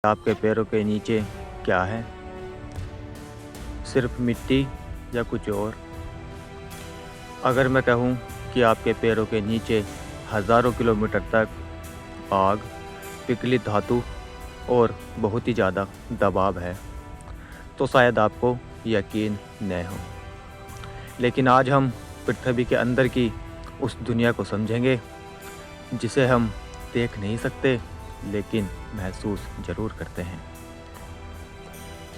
आपके पैरों के नीचे क्या है? सिर्फ मिट्टी या कुछ और? अगर मैं कहूँ कि आपके पैरों के नीचे हज़ारों किलोमीटर तक आग, पिघली धातु और बहुत ही ज़्यादा दबाव है, तो शायद आपको यकीन न हो। लेकिन आज हम पृथ्वी के अंदर की उस दुनिया को समझेंगे जिसे हम देख नहीं सकते लेकिन महसूस ज़रूर करते हैं।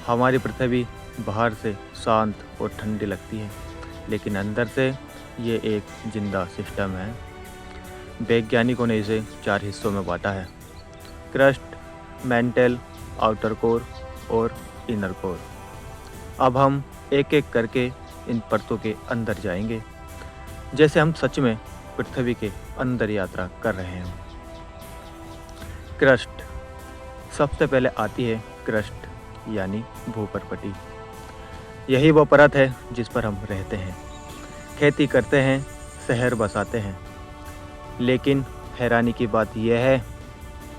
हमारी पृथ्वी बाहर से शांत और ठंडी लगती है, लेकिन अंदर से ये एक जिंदा सिस्टम है। वैज्ञानिकों ने इसे 4 हिस्सों में बांटा है: क्रस्ट, मैंटल, आउटर कोर और इनर कोर। अब हम एक एक करके इन परतों के अंदर जाएंगे, जैसे हम सच में पृथ्वी के अंदर यात्रा कर रहे हैं। क्रस्ट। सबसे पहले आती है क्रस्ट यानी भूपरपटी। यही वो परत है जिस पर हम रहते हैं, खेती करते हैं, शहर बसाते हैं। लेकिन हैरानी की बात यह है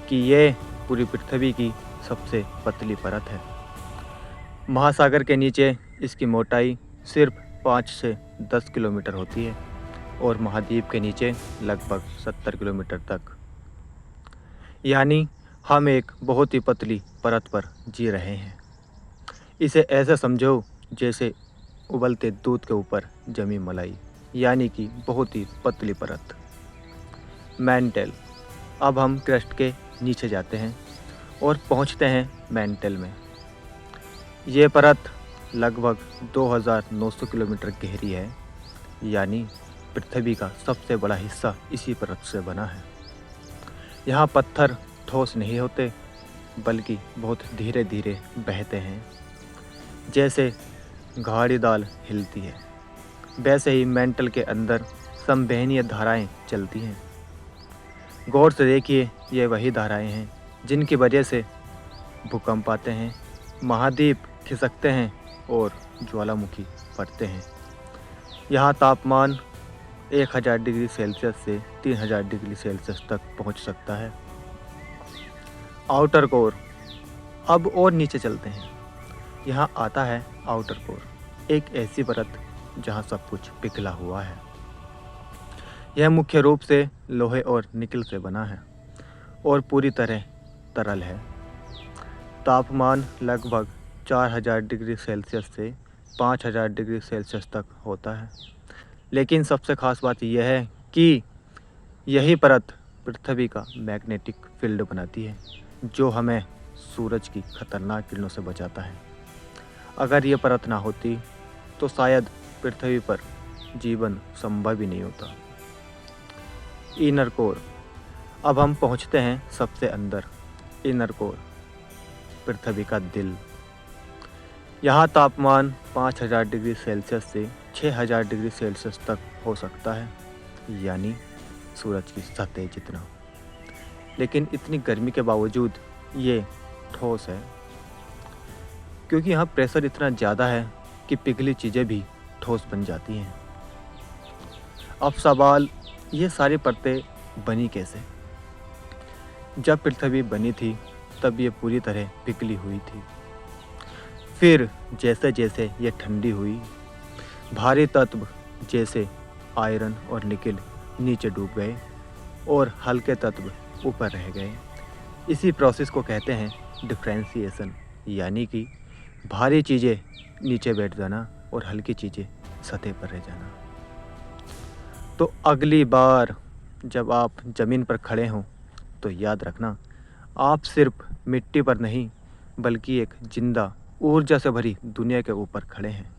कि ये पूरी पृथ्वी की सबसे पतली परत है। महासागर के नीचे इसकी मोटाई सिर्फ 5 से 10 किलोमीटर होती है और महाद्वीप के नीचे लगभग 70 किलोमीटर तक। यानी हम एक बहुत ही पतली परत पर जी रहे हैं। इसे ऐसे समझो जैसे उबलते दूध के ऊपर जमी मलाई, यानी कि बहुत ही पतली परत। मैंटल। अब हम क्रस्ट के नीचे जाते हैं और पहुंचते हैं मैंटल में। ये परत लगभग 2900 किलोमीटर गहरी है, यानी पृथ्वी का सबसे बड़ा हिस्सा इसी परत से बना है। यहाँ पत्थर ठोस नहीं होते, बल्कि बहुत धीरे धीरे बहते हैं। जैसे घाड़ी दाल हिलती है, वैसे ही मेंटल के अंदर संवहनीय धाराएं चलती हैं। गौर से देखिए, ये वही धाराएं हैं जिनकी वजह से भूकंप आते हैं, महाद्वीप खिसकते हैं और ज्वालामुखी फटते हैं। यहाँ तापमान 1000 डिग्री सेल्सियस से 3000 डिग्री सेल्सियस तक पहुँच सकता है। Outer core. अब और नीचे चलते हैं। यहाँ आता है आउटर कोर, एक ऐसी परत जहाँ सब कुछ पिघला हुआ है। यह मुख्य रूप से लोहे और निकल से बना है और पूरी तरह तरल है। तापमान लगभग 4000 डिग्री सेल्सियस से 5000 डिग्री सेल्सियस तक होता है। लेकिन सबसे ख़ास बात यह है कि यही परत पृथ्वी का मैग्नेटिक फील्ड बनाती है, जो हमें सूरज की खतरनाक किरणों से बचाता है। अगर ये परत ना होती तो शायद पृथ्वी पर जीवन संभव ही नहीं होता। Inner core. अब हम पहुंचते हैं सबसे अंदर। इनर कोर, पृथ्वी का दिल। यहाँ तापमान 5000 डिग्री सेल्सियस से 6000 डिग्री सेल्सियस तक हो सकता है, यानी सूरज की सतह जितना। लेकिन इतनी गर्मी के बावजूद ये ठोस है, क्योंकि यहाँ प्रेशर इतना ज़्यादा है कि पिघली चीज़ें भी ठोस बन जाती हैं। अब सवाल, ये सारी परतें बनी कैसे? जब पृथ्वी बनी थी तब ये पूरी तरह पिघली हुई थी। फिर जैसे जैसे ये ठंडी हुई, भारी तत्व जैसे आयरन और निकल नीचे डूब गए और हल्के तत्व ऊपर रह गए। इसी प्रोसेस को कहते हैं डिफ्रेंशिएशन, यानी कि भारी चीज़ें नीचे बैठ जाना और हल्की चीज़ें सतह पर रह जाना। तो अगली बार जब आप ज़मीन पर खड़े हों तो याद रखना, आप सिर्फ मिट्टी पर नहीं बल्कि एक जिंदा ऊर्जा से भरी दुनिया के ऊपर खड़े हैं।